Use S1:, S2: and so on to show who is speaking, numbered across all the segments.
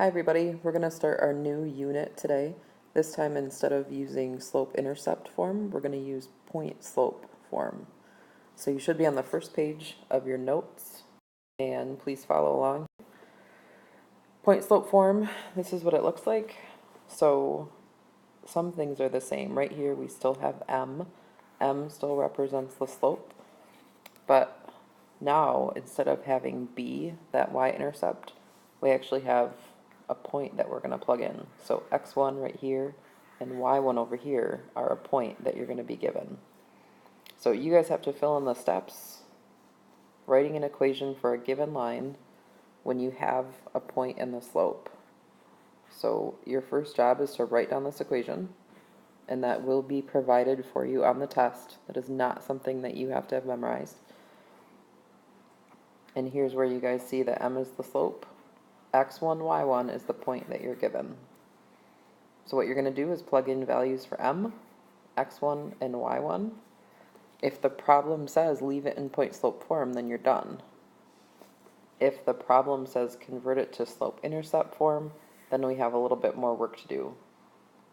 S1: Hi everybody, we're going to start our new unit today. This time instead of using slope-intercept form, we're going to use point-slope form. So you should be on the first page of your notes, and please follow along. Point-slope form, this is what it looks like. So some things are the same. Right here we still have m. M still represents the slope, but now instead of having b, that y-intercept, we actually have a point that we're going to plug in. So x1 right here and y1 over here are a point that you're going to be given. So you guys have to fill in the steps, writing an equation for a given line when you have a point in the slope. So your first job is to write down this equation, and that will be provided for you on the test. That is not something that you have to have memorized. And here's where you guys see that m is the slope. x1, y1 is the point that you're given. So what you're going to do is plug in values for m, x1, and y1. If the problem says leave it in point slope form, then you're done. If the problem says convert it to slope intercept form, then we have a little bit more work to do.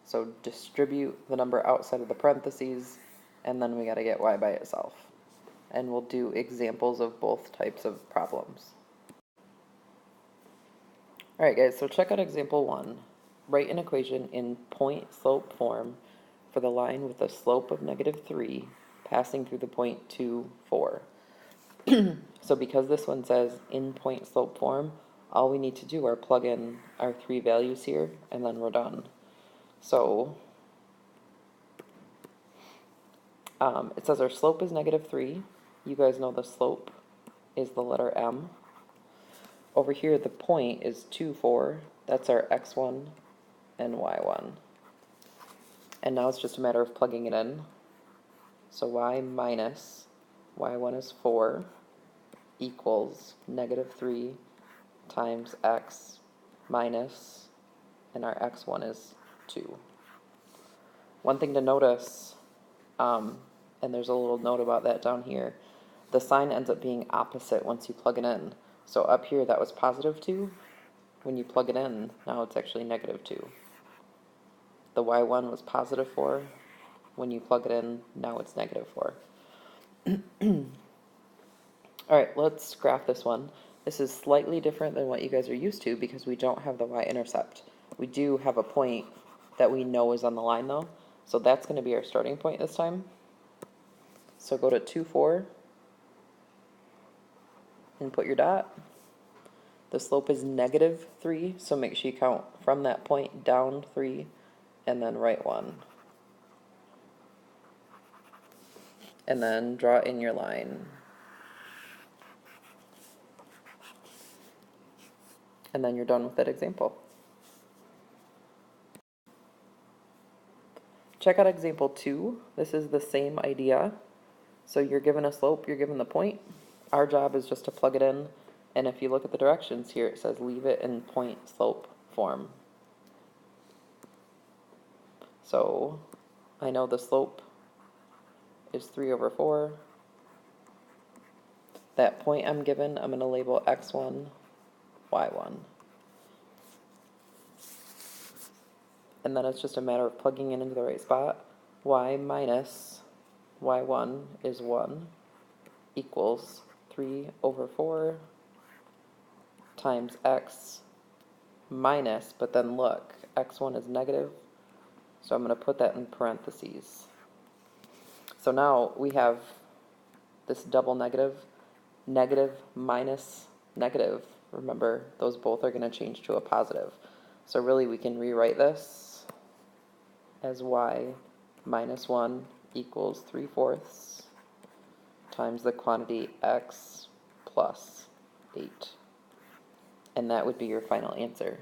S1: So distribute the number outside of the parentheses, and then we got to get y by itself. And we'll do examples of both types of problems. Alright guys, so check out example 1. Write an equation in point slope form for the line with a slope of -3 passing through the point 2, 4. So because this one says in point slope form, all we need to do are plug in our 3 values here, and then we're done. So it says our slope is -3. You guys know the slope is the letter m. Over here, the point is 2, 4. That's our x1 and y1. And now it's just a matter of plugging it in. So y minus y1 is 4 equals -3 times x minus, and our x1 is 2. One thing to notice, and there's a little note about that down here, the sign ends up being opposite once you plug it in. So up here that was +2. When you plug it in, now it's actually -2. The y1 was +4. When you plug it in, now it's -4. Alright, let's graph this one. This is slightly different than what you guys are used to because we don't have the y-intercept. We do have a point that we know is on the line though, so that's going to be our starting point this time. So go to 2, 4 and put your dot. The slope is -3, so make sure you count from that point down 3 and then right 1. And then draw in your line. And then you're done with that example. Check out example 2. This is the same idea. So you're given a slope, you're given the point. Our job is just to plug it in. And if you look at the directions here, it says leave it in point slope form. So I know the slope is 3 over 4. That point I'm given, I'm going to label x1, y1. And then it's just a matter of plugging it into the right spot. Y minus y1 is 1 equals 3 over 4 times x minus, but then look, x1 is negative, so I'm going to put that in parentheses. So now we have this double negative, negative minus negative. Remember, those both are going to change to a positive. So really we can rewrite this as y minus 1 equals 3/4 times the quantity x plus 8. And that would be your final answer.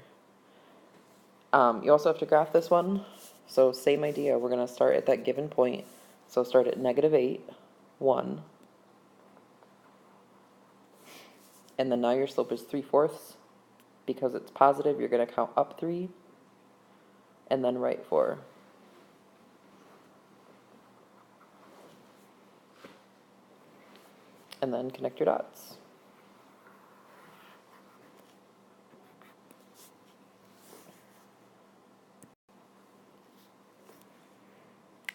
S1: You also have to graph this one. So same idea, we're going to start at that given point. So start at -8, 1. And then now your slope is 3/4. Because it's positive, you're going to count up 3 and then right 4. And then connect your dots.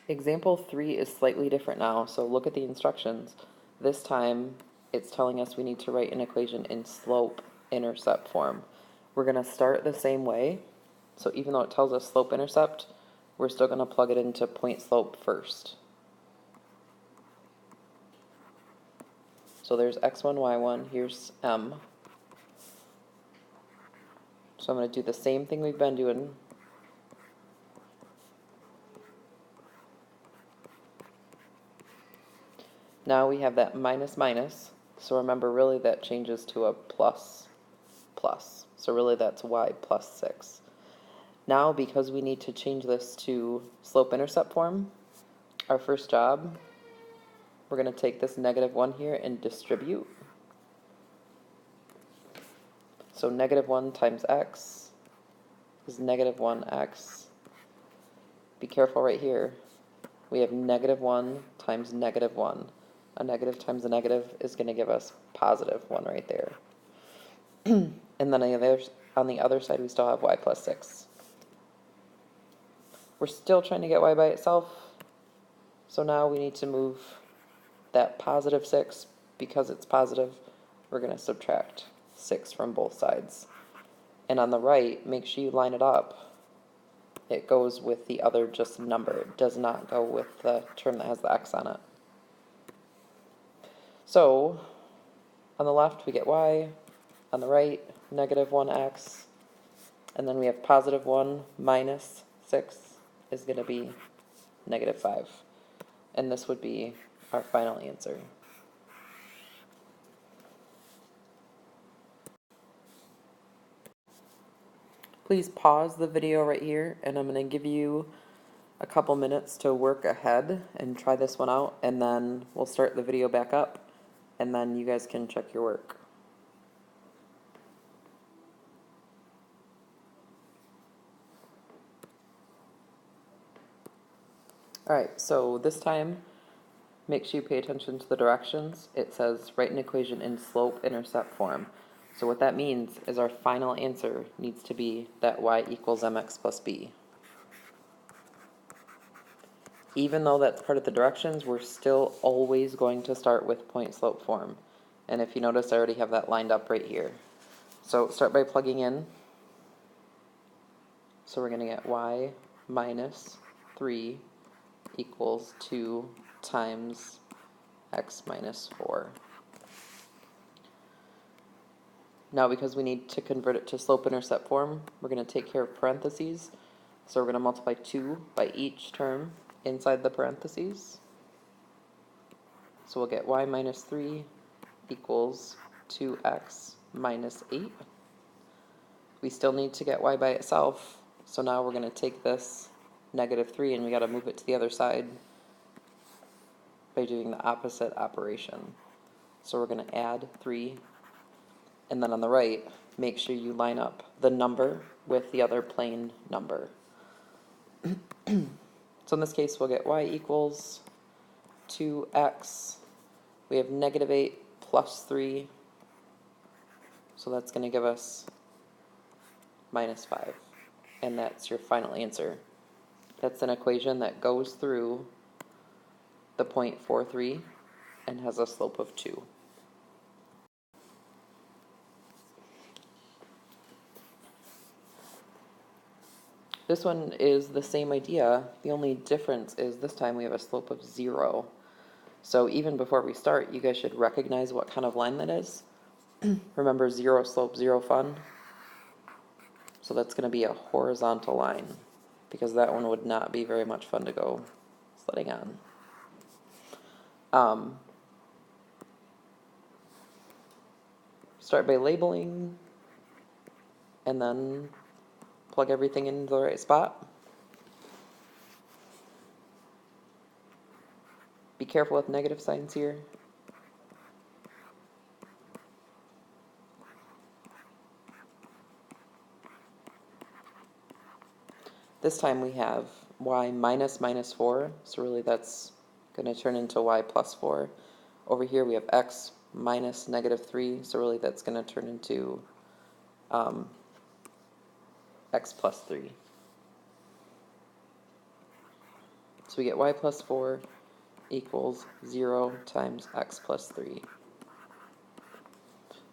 S1: Example 3 is slightly different now, so look at the instructions. This time, it's telling us we need to write an equation in slope-intercept form. We're going to start the same way, so even though it tells us slope-intercept, we're still going to plug it into point slope first. So there's x1, y1, here's m. So I'm going to do the same thing we've been doing. Now we have that minus minus, so remember really that changes to a plus plus. So really that's y plus 6. Now because we need to change this to slope-intercept form, our first job, we're going to take this negative 1 here and distribute. So negative 1 times x is negative 1x. Be careful right here. We have negative 1 times negative 1. A negative times a negative is going to give us positive 1 right there. And then on the other side, we still have y plus 6. We're still trying to get y by itself. So now we need to move that positive 6. Because it's positive, we're going to subtract 6 from both sides. And on the right, make sure you line it up. It goes with the other just number. It does not go with the term that has the x on it. So, on the left we get y, on the right, negative 1x, and then we have positive 1 minus 6 is going to be negative 5. And this would be our final answer. Please pause the video right here, and I'm going to give you a couple minutes to work ahead and try this one out, and then we'll start the video back up, and then you guys can check your work. Alright, so this time, make sure you pay attention to the directions. It says write an equation in slope-intercept form. So what that means is our final answer needs to be that y equals mx plus b. Even though that's part of the directions, we're still always going to start with point slope form. And if you notice, I already have that lined up right here. So start by plugging in. So we're going to get y minus 3 equals 2 times x minus 4. Now because we need to convert it to slope-intercept form, we're going to take care of parentheses. So we're going to multiply 2 by each term inside the parentheses. So we'll get y minus 3 equals 2x minus 8. We still need to get y by itself, so now we're going to take this negative 3 and we got to move it to the other side by doing the opposite operation. So we're going to add 3, and then on the right, make sure you line up the number with the other plain number. So in this case, we'll get y equals 2x. We have negative 8 plus 3, so that's going to give us minus 5. And that's your final answer. That's an equation that goes through the point 43 and has a slope of 2. This one is the same idea. The only difference is this time we have a slope of 0. So even before we start, you guys should recognize what kind of line that is. Remember, 0 slope, 0 fun. So that's going to be a horizontal line, because that one would not be very much fun to go sledding on. Start by labeling, and then plug everything into the right spot. Be careful with negative signs here. This time we have y minus minus 4, so really that's going to turn into y plus 4. Over here we have x minus negative 3, so really that's going to turn into x plus 3. So we get y plus 4 equals 0 times x plus 3.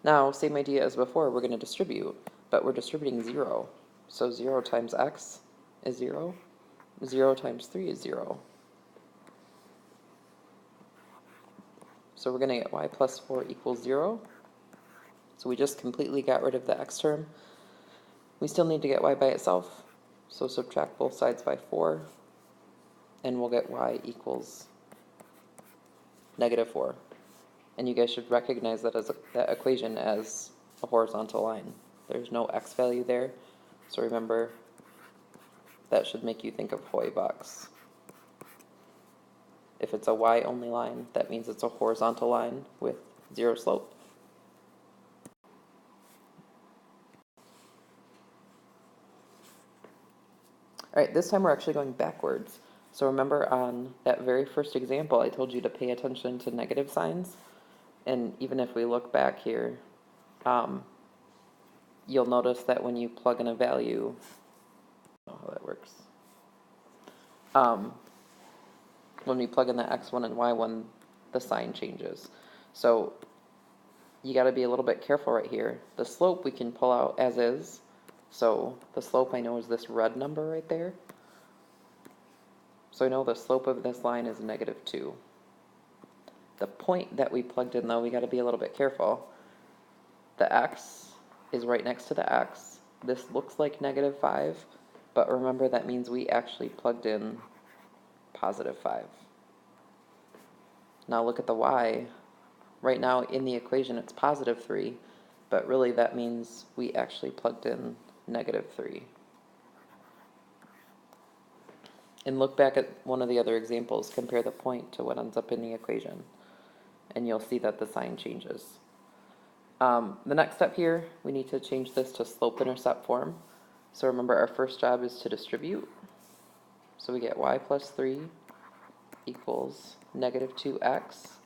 S1: Now, same idea as before, we're going to distribute, but we're distributing 0. So 0 times x is 0. 0 times 3 is 0. So we're going to get y plus 4 equals 0. So we just completely got rid of the x term. We still need to get y by itself. So subtract both sides by 4. And we'll get y equals -4. And you guys should recognize that that equation as a horizontal line. There's no x value there. So remember, that should make you think of Hoy box. If it's a y-only line, that means it's a horizontal line with 0 slope. All right, this time we're actually going backwards. So remember on that very first example, I told you to pay attention to negative signs. And even if we look back here, you'll notice that when you plug in a value, I don't know how that works. When we plug in the x1 and y1, the sign changes. So you got to be a little bit careful right here. The slope we can pull out as is. So the slope I know is this red number right there. So I know the slope of this line is -2. The point that we plugged in, though, we got to be a little bit careful. The x is right next to the x. This looks like -5, but remember that means we actually plugged in +5. Now look at the y. Right now in the equation it's +3, but really that means we actually plugged in -3. And look back at one of the other examples, compare the point to what ends up in the equation, and you'll see that the sign changes. The next step here, we need to change this to slope-intercept form. So remember, our first job is to distribute. So we get y plus 3 equals -2x.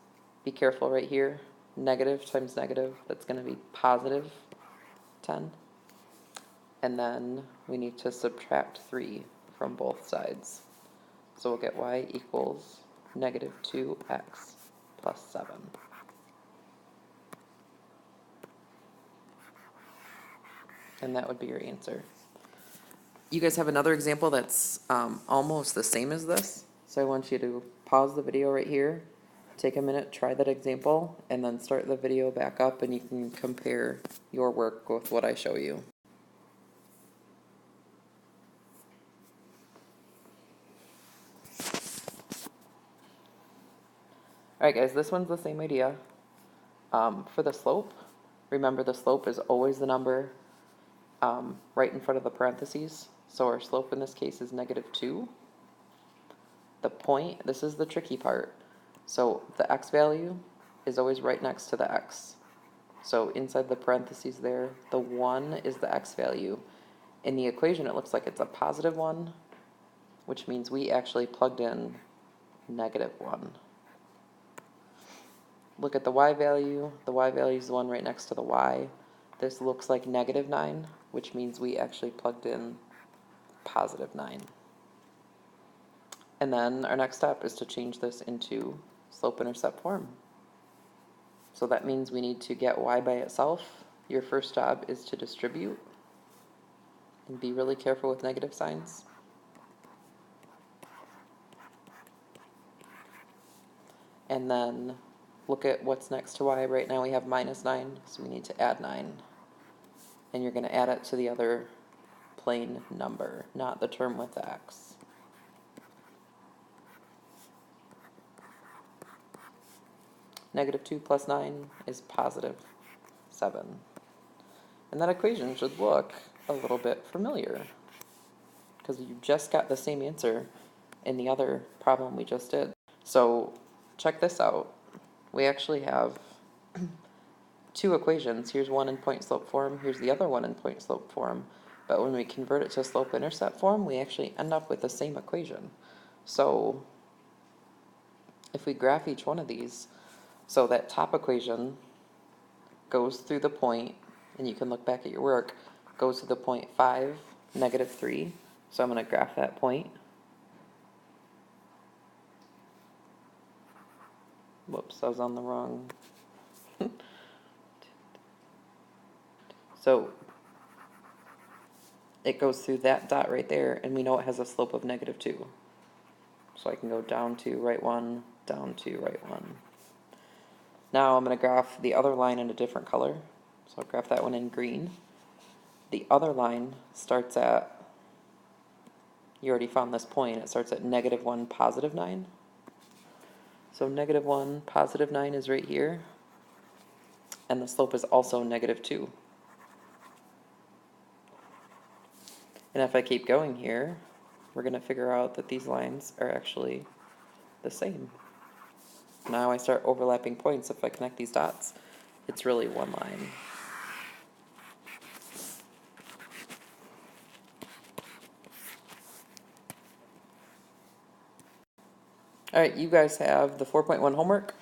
S1: Be careful right here. Negative times negative, that's going to be +10. And then we need to subtract 3 from both sides. So we'll get y equals -2x plus 7. And that would be your answer. You guys have another example that's almost the same as this. So I want you to pause the video right here, take a minute, try that example, and then start the video back up and you can compare your work with what I show you. Alright guys, this one's the same idea. For the slope, remember the slope is always the number right in front of the parentheses. So our slope in this case is -2. The point, this is the tricky part. So the x value is always right next to the x. So inside the parentheses there, the 1 is the x value. In the equation, it looks like it's a +1, which means we actually plugged in -1. Look at the y value. The y value is the one right next to the y. This looks like -9, which means we actually plugged in +9. And then our next step is to change this into slope-intercept form. So that means we need to get y by itself. Your first job is to distribute. And be really careful with negative signs. And then look at what's next to y. Right now we have -9, so we need to add 9. And you're going to add it to the other plain number, not the term with the x. -2 plus 9 is +7. And that equation should look a little bit familiar because you just got the same answer in the other problem we just did. So check this out. We actually have two equations. Here's one in point slope form, here's the other one in point slope form. But when we convert it to slope-intercept form, we actually end up with the same equation. So if we graph each one of these, so that top equation goes through the point, and you can look back at your work, goes to the point 5, -3. So I'm going to graph that point. Whoops, I was on the wrong. So it goes through that dot right there, and we know it has a slope of -2. So I can go down 2, right 1, down 2, right 1. Now I'm going to graph the other line in a different color. So I'll graph that one in green. The other line starts at, you already found this point, it starts at -1, +9. So -1, +9 is right here. And the slope is also -2. And if I keep going here, we're going to figure out that these lines are actually the same. Now I start overlapping points. If I connect these dots, it's really one line. All right, you guys have the 4.1 homework.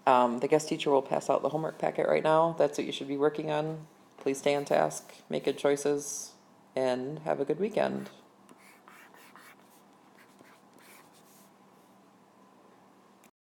S1: The guest teacher will pass out the homework packet right now. That's what you should be working on. Please stay on task, make good choices, and have a good weekend.